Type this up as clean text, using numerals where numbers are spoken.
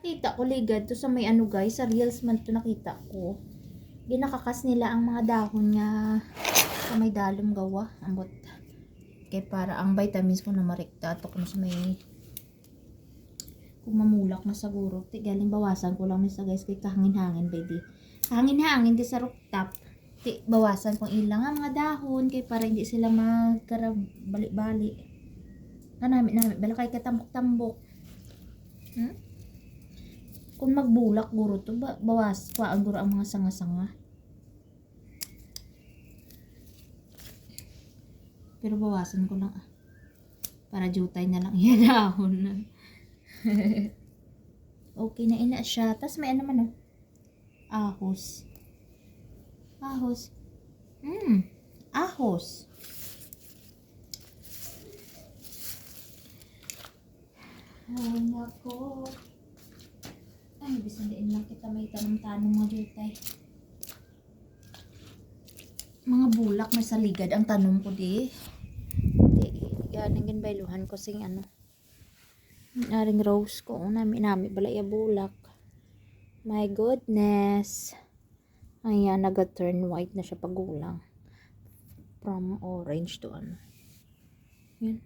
Kita ko ligad to sa may ano guys, sa reels man to nakita ko. Ginakakas nila ang mga dahon nga sa may dalom gawa. Ambot. Kaya para ang vitamins ko na marekta. Ito kung sa may kung mamulak na siguro. Galing bawasan ko lang nisa guys kay kahangin-hangin baby. Kahangin-hangin di sa rooftop. Bawasan kong ilang ang mga dahon kay para hindi sila magkarab balik-balik. Namin bala kay katambok-tambok. Kung magbulak guro to bawas kuan guro ang mga sanga-sanga. Pero bawasan ko lang para jutay na lang iya dahon. Okay na ina siya. Tas may ano man ahos. Ahos. Ahos. Ay, nako. Ay, bisan din lang kita may tanong-tanong mga jutay. Mga bulak may saligad ang tanong ko di. Yan ang ginbailuhan ko sing ano. Aring rose ko. Nami balaya bulak. My goodness. Ayan, naga-turn white na siya pagulang. From orange to ano. Yan.